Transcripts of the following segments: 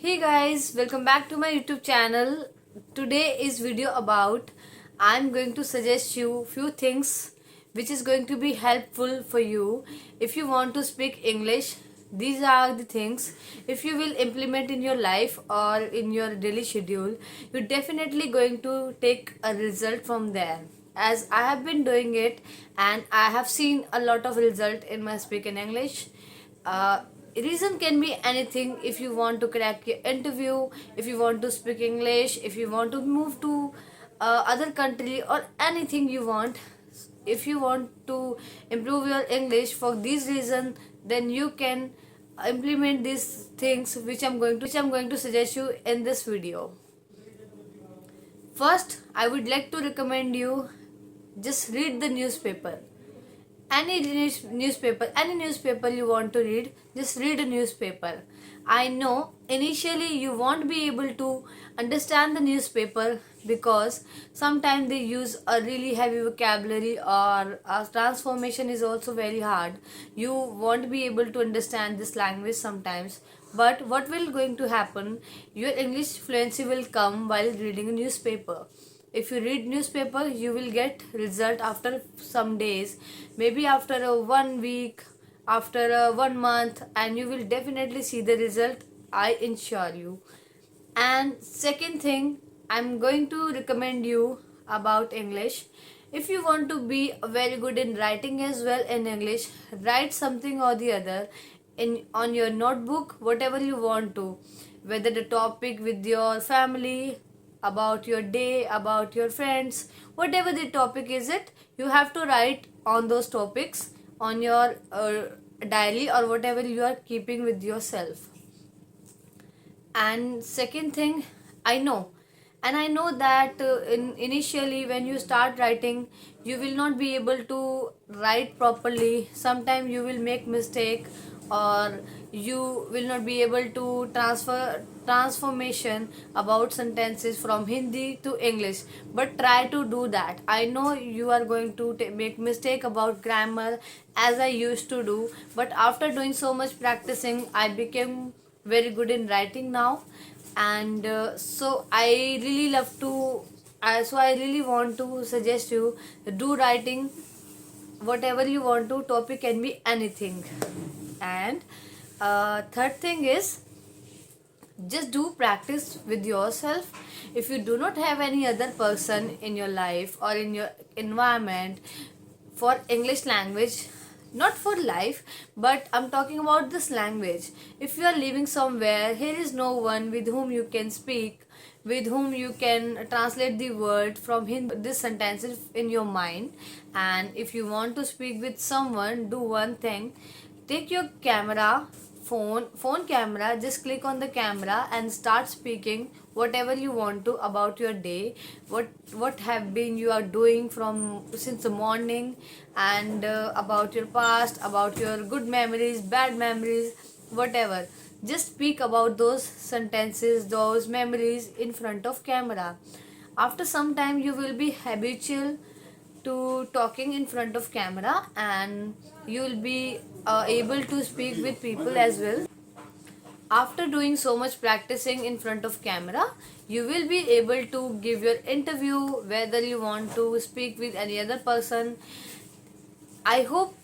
Hey guys, welcome back to my YouTube channel. Today is video about I'm going to suggest you few things which is going to be helpful for you if you want to speak English. These are the things if you will implement in your life or in your daily schedule, you're definitely going to take a result from there. As I have been doing it and I have seen a lot of result in my speaking English. uh, Reason can be anything. If you want to crack your interview, if you want to speak English, if you want to move to other country or anything you want, if you want to improve your English for this reason, then you can implement these things which I'm going to suggest you in this video. First, I would like to recommend you just read the newspaper. Any newspaper you want to read, just read a newspaper. I know initially you won't be able to understand the newspaper because sometimes they use a really heavy vocabulary or a transformation is also very hard. You won't be able to understand this language sometimes, but what will going to happen, your English fluency will come while reading a newspaper. If you read newspaper, you will get result after some days, maybe after a 1 week, after a 1 month, and you will definitely see the result, I assure you. And second thing, I'm going to recommend you about English. If you want to be very good in writing as well in English, write something or the other in on your notebook, whatever you want to, whether the topic with your family, about your day, about your friends, whatever the topic is it, you have to write on those topics on your diary or whatever you are keeping with yourself. And second thing, I know, and I know that initially when you start writing, you will not be able to write properly. Sometimes you will make mistake, or you will not be able to transformation about sentences from Hindi to English, but try to do that. I know you are going to make mistake about grammar as I used to do, but after doing so much practicing, I became very good in writing now. And so I really love to so I really want to suggest you, do writing whatever you want to, topic can be anything. And third thing is, just do practice with yourself. If you do not have any other person in your life or in your environment for English language, not for life, but I'm talking about this language. If you are living somewhere, here is no one with whom you can speak, with whom you can translate the word from Hindi, this sentences in your mind. And if you want to speak with someone, do one thing: take your camera, phone camera, just click on the camera and start speaking whatever you want to about your day, what have been you are doing from since the morning, and about your past, about your good memories, bad memories, whatever. Just speak about those sentences, those memories in front of camera. After some time you will be habitual to talking in front of camera, and you will be able to speak with people as well. After doing so much practicing in front of camera, you will be able to give your interview, whether you want to speak with any other person. I hope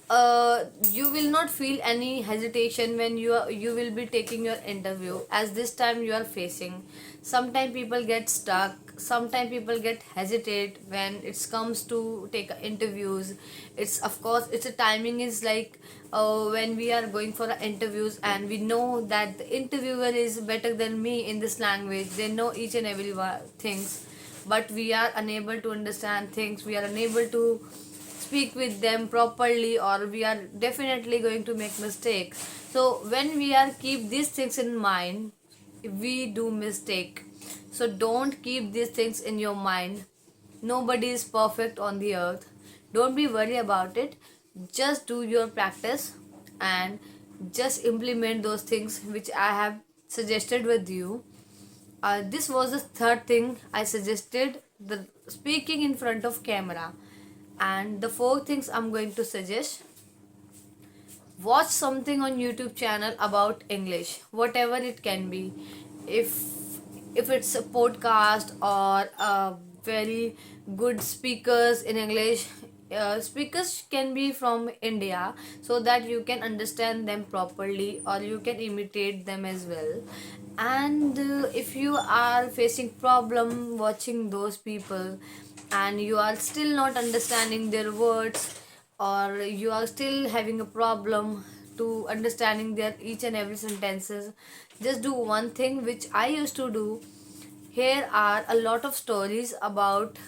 you will not feel any hesitation when you will be taking your interview, as this time you are facing. Sometimes people get stuck. Sometimes people get hesitate when it comes to take interviews. It's of course it's a timing is like when we are going for interviews and we know that the interviewer is better than me in this language. They know each and every things, but we are unable to understand things. We are unable to speak with them properly, or we are definitely going to make mistakes. So when we are keep these things in mind, we do mistake. So don't keep these things in your mind. Nobody is perfect on the earth. Don't be worried about it. Just do your practice and just implement those things which I have suggested with you. This was the third thing I suggested, the speaking in front of camera. And the fourth things I'm going to suggest, watch something on YouTube channel about English, whatever it can be. if it's a podcast or a very good speakers in English. Speakers can be from India, so that you can understand them properly or you can imitate them as well. And if you are facing problem watching those people and you are still not understanding their words, or you are still having a problem to understanding their each and every sentences, just do one thing which I used to do. Here are a lot of stories about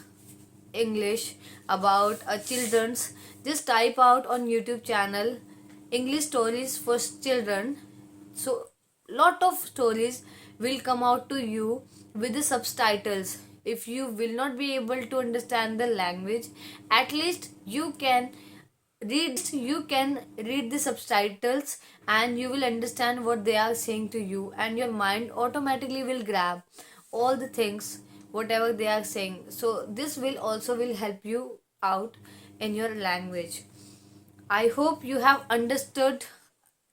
English, about children's. Just type out on YouTube channel English stories for children. So lot of stories will come out to you with the subtitles. If you will not be able to understand the language, at least you can read the subtitles and you will understand what they are saying to you, and your mind automatically will grab all the things whatever they are saying. So this will also will help you out in your language. I hope you have understood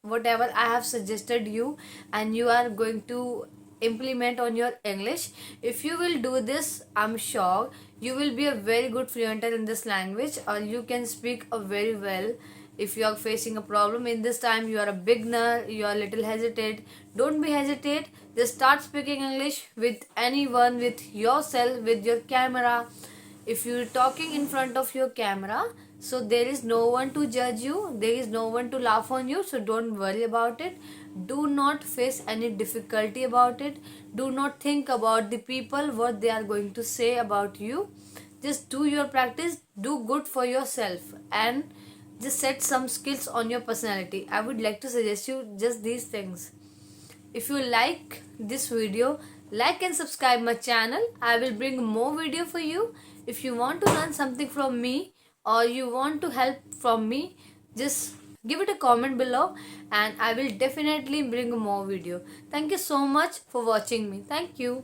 whatever I have suggested you, and you are going to implement on your English. If you will do this, I'm sure you will be a very good fluenter in this language, or you can speak a very well. If you are facing a problem in this time, you are a beginner, you are a little hesitate, don't be hesitate. Just start speaking English with anyone, with yourself, with your camera. If you're talking in front of your camera, so there is no one to judge you, there is no one to laugh on you, so don't worry about it. Do not face any difficulty about it. Do not think about the people what they are going to say about you. Just do your practice, do good for yourself, and just set some skills on your personality. I would like to suggest you just these things. If you like this video, like and subscribe my channel. I will bring more video for you. If you want to learn something from me or you want to help from me, just give it a comment below and I will definitely bring more video. Thank you so much for watching me. Thank you.